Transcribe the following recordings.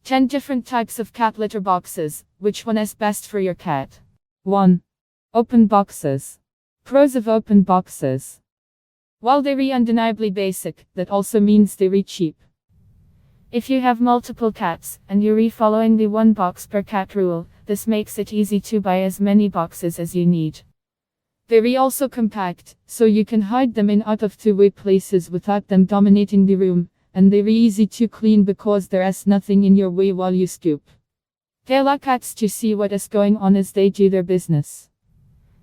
10 different types of cat litter boxes. Which one is best for your cat? 1. Open boxes. Pros of open boxes. While they're undeniably basic, that also means they're cheap. If you have multiple cats, and you're following the one box per cat rule, this makes it easy to buy as many boxes as you need. They're also compact, so you can hide them in out-of-the-way places without them dominating the room, and they're easy to clean because there's nothing in your way while you scoop. They allow cats to see what is going on as they do their business.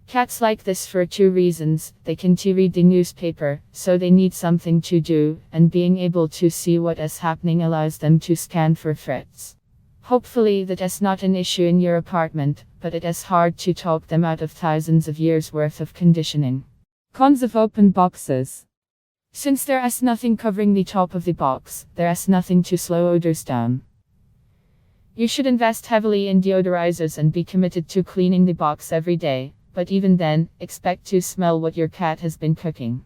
Cats like this for 2 reasons. They can read the newspaper, so they need something to do, and being able to see what is happening allows them to scan for threats. Hopefully that is not an issue in your apartment, but it is hard to talk them out of thousands of years worth of conditioning. Cons of open boxes. Since there is nothing covering the top of the box, there is nothing to slow odors down. You should invest heavily in deodorizers and be committed to cleaning the box every day, but even then, expect to smell what your cat has been cooking.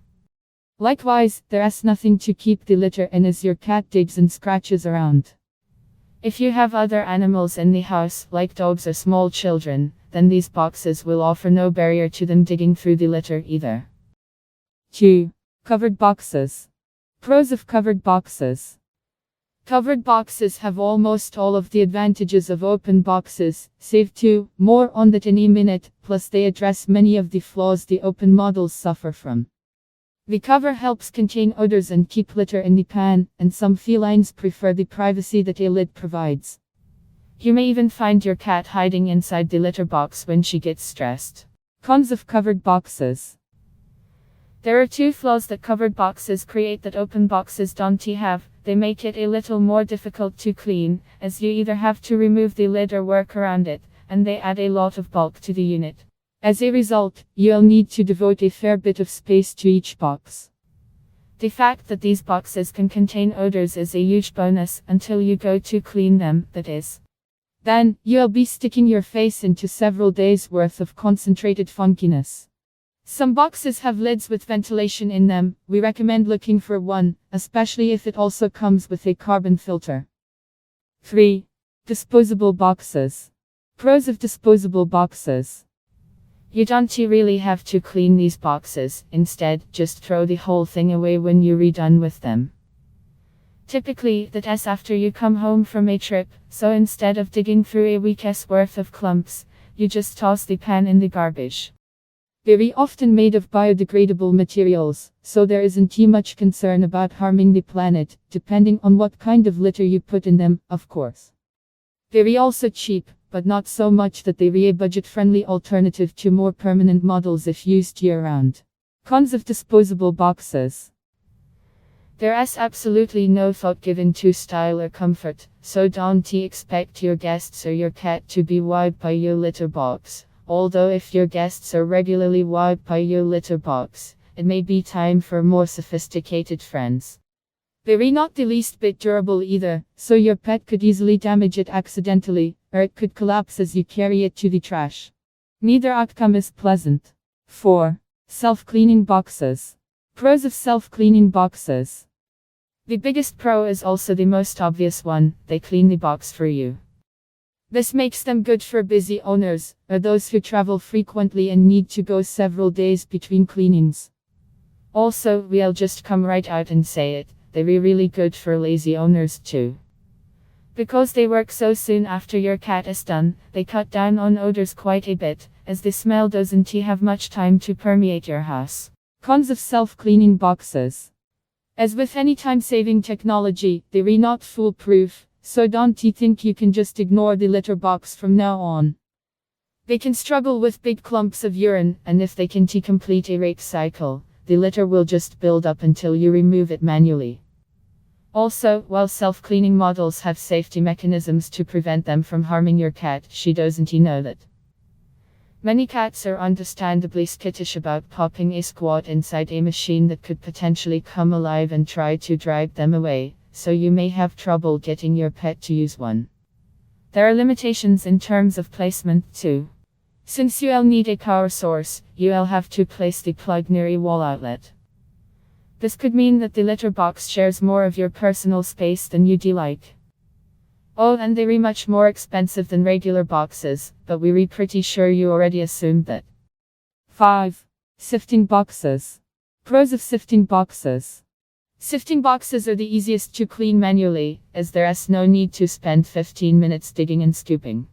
Likewise, there is nothing to keep the litter in as your cat digs and scratches around. If you have other animals in the house, like dogs or small children, then these boxes will offer no barrier to them digging through the litter either. 2. Covered boxes. Pros of covered boxes. Covered boxes have almost all of the advantages of open boxes, save 2, more on that in a minute, plus they address many of the flaws the open models suffer from. The cover helps contain odors and keep litter in the pan, and some felines prefer the privacy that a lid provides. You may even find your cat hiding inside the litter box when she gets stressed. Cons of covered boxes. There are 2 flaws that covered boxes create that open boxes don't have. They make it a little more difficult to clean, as you either have to remove the lid or work around it, and they add a lot of bulk to the unit. As a result, you'll need to devote a fair bit of space to each box. The fact that these boxes can contain odors is a huge bonus, until you go to clean them, that is. Then, you'll be sticking your face into several days' worth of concentrated funkiness. Some boxes have lids with ventilation in them. We recommend looking for one, especially if it also comes with a carbon filter. 3. Disposable boxes. Pros of disposable boxes. You don't really have to clean these boxes, instead, just throw the whole thing away when you're done with them. Typically, that is after you come home from a trip, so instead of digging through a week's worth of clumps, you just toss the pan in the garbage. They're often made of biodegradable materials, so there isn't much concern about harming the planet, depending on what kind of litter you put in them, of course. They're also cheap, but not so much that they're a budget-friendly alternative to more permanent models if used year-round. Cons of disposable boxes. There is absolutely no thought given to style or comfort, so don't expect your guests or your cat to be wowed by your litter box. Although if your guests are regularly wowed by your litter box, it may be time for more sophisticated friends. They're not the least bit durable either, so your pet could easily damage it accidentally, or it could collapse as you carry it to the trash. Neither outcome is pleasant. 4. Self-cleaning boxes. Pros of self-cleaning boxes. The biggest pro is also the most obvious one: they clean the box for you. This makes them good for busy owners, or those who travel frequently and need to go several days between cleanings. Also, we'll just come right out and say it, they're really good for lazy owners too. Because they work so soon after your cat is done, they cut down on odors quite a bit, as the smell doesn't have much time to permeate your house. Cons of self-cleaning boxes. As with any time-saving technology, they're not foolproof. So don't think you can just ignore the litter box from now on. They can struggle with big clumps of urine, and if they can't complete a rake cycle, the litter will just build up until you remove it manually. Also, while self-cleaning models have safety mechanisms to prevent them from harming your cat, she doesn't know that. Many cats are understandably skittish about popping a squat inside a machine that could potentially come alive and try to drive them away, so you may have trouble getting your pet to use one. There are limitations in terms of placement too. Since you'll need a power source, you'll have to place the plug near a wall outlet. This could mean that the litter box shares more of your personal space than you'd like. Oh, and they're much more expensive than regular boxes, but we're pretty sure you already assumed that. 5. Sifting boxes. Pros of sifting boxes. Sifting boxes are the easiest to clean manually, as there's no need to spend 15 minutes digging and scooping.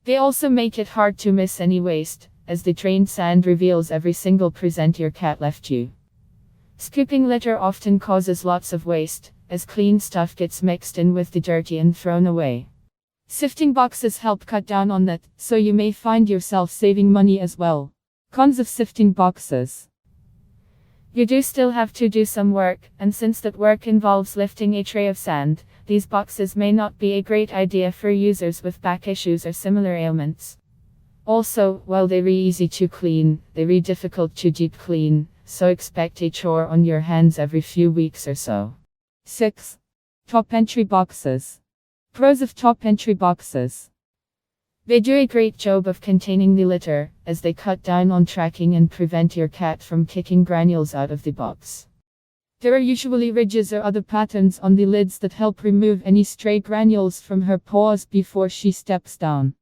They also make it hard to miss any waste, as the trained sand reveals every single present your cat left you. Scooping litter often causes lots of waste, as clean stuff gets mixed in with the dirty and thrown away. Sifting boxes help cut down on that, so you may find yourself saving money as well. Cons of sifting boxes. You do still have to do some work, and since that work involves lifting a tray of sand, these boxes may not be a great idea for users with back issues or similar ailments. Also, while they're easy to clean, they're difficult to deep clean, so expect a chore on your hands every few weeks or so. 6. Top entry boxes. Pros of top entry boxes. They do a great job of containing the litter, as they cut down on tracking and prevent your cat from kicking granules out of the box. There are usually ridges or other patterns on the lids that help remove any stray granules from her paws before she steps down.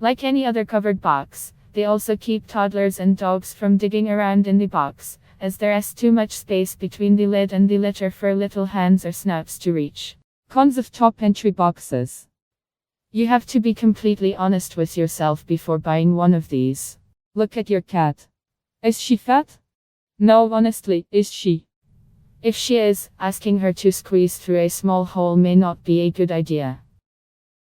Like any other covered box, they also keep toddlers and dogs from digging around in the box, as there is too much space between the lid and the litter for little hands or snouts to reach. Cons of top entry boxes. You have to be completely honest with yourself before buying one of these. Look at your cat. Is she fat? No, honestly, is she? If she is, asking her to squeeze through a small hole may not be a good idea.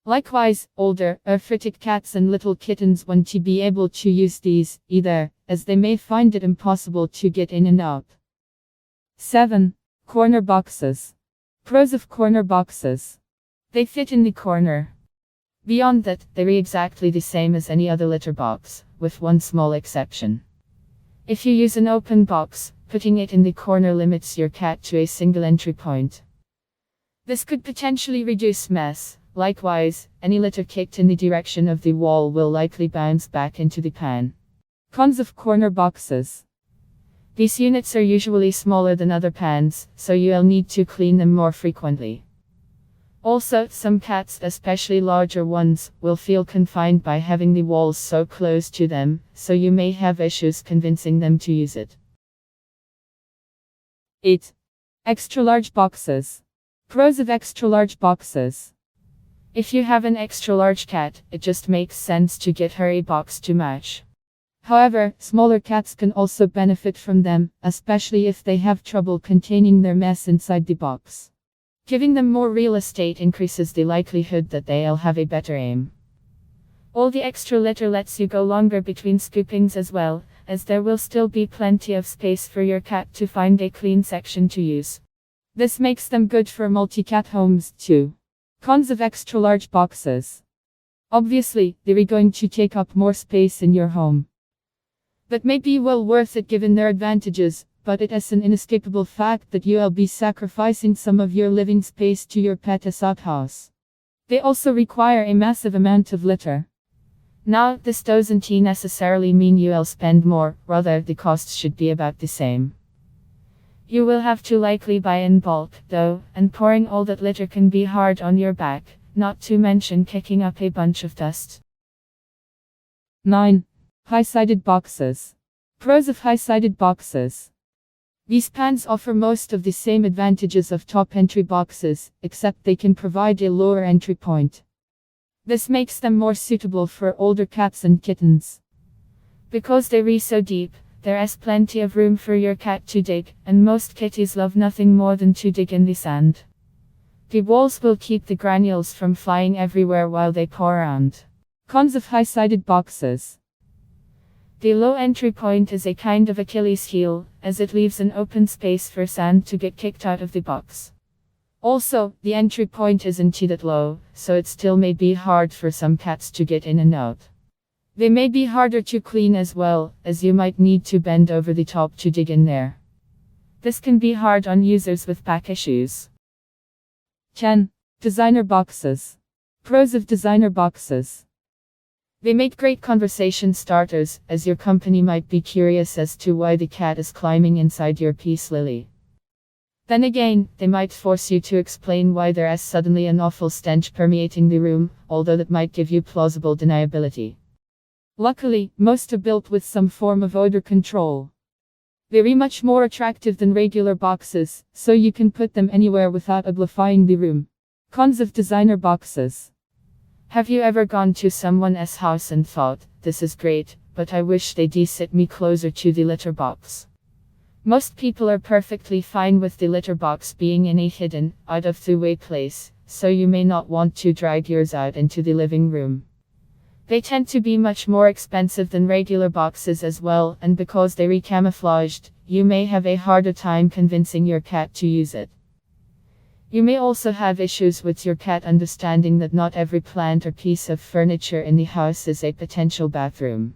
Likewise, older, arthritic cats and little kittens want to be able to use these, either, as they may find it impossible to get in and out. 7. Corner boxes. Pros of corner boxes. They fit in the corner. Beyond that, they're exactly the same as any other litter box, with one small exception. If you use an open box, putting it in the corner limits your cat to a single entry point. This could potentially reduce mess. Likewise, any litter kicked in the direction of the wall will likely bounce back into the pan. Cons of corner boxes. These units are usually smaller than other pans, so you'll need to clean them more frequently. Also, some cats, especially larger ones, will feel confined by having the walls so close to them, so you may have issues convincing them to use it. 8. Extra large boxes. Pros of extra large boxes. If you have an extra large cat, it just makes sense to get her a box to match. However, smaller cats can also benefit from them, especially if they have trouble containing their mess inside the box. Giving them more real estate increases the likelihood that they'll have a better aim. All the extra litter lets you go longer between scoopings as well, as there will still be plenty of space for your cat to find a clean section to use. This makes them good for multi-cat homes too. Cons of extra large boxes. Obviously, they're going to take up more space in your home. That may be well worth it given their advantages, but it is an inescapable fact that you'll be sacrificing some of your living space to your pet's outhouse. They also require a massive amount of litter. Now, this doesn't necessarily mean you'll spend more, rather the costs should be about the same. You will have to likely buy in bulk, though, and pouring all that litter can be hard on your back, not to mention kicking up a bunch of dust. 9. High-sided boxes. Pros of high-sided boxes. These pans offer most of the same advantages of top entry boxes, except they can provide a lower entry point. This makes them more suitable for older cats and kittens. Because they're so deep, there is plenty of room for your cat to dig, and most kitties love nothing more than to dig in the sand. The walls will keep the granules from flying everywhere while they paw around. Cons of high-sided boxes. The low entry point is a kind of Achilles heel, as it leaves an open space for sand to get kicked out of the box. Also, the entry point isn't that low, so it still may be hard for some cats to get in and out. They may be harder to clean as well, as you might need to bend over the top to dig in there. This can be hard on users with back issues. 10. Designer boxes. Pros of designer boxes. They make great conversation starters, as your company might be curious as to why the cat is climbing inside your peace lily. Then again, they might force you to explain why there is suddenly an awful stench permeating the room, although that might give you plausible deniability. Luckily, most are built with some form of odor control. Very much more attractive than regular boxes, so you can put them anywhere without oblifying the room. Cons of designer boxes. Have you ever gone to someone's house and thought, this is great, but I wish they'd sit me closer to the litter box? Most people are perfectly fine with the litter box being in a hidden, out of the way place, so you may not want to drag yours out into the living room. They tend to be much more expensive than regular boxes as well, and because they're recamouflaged, you may have a harder time convincing your cat to use it. You may also have issues with your cat understanding that not every plant or piece of furniture in the house is a potential bathroom.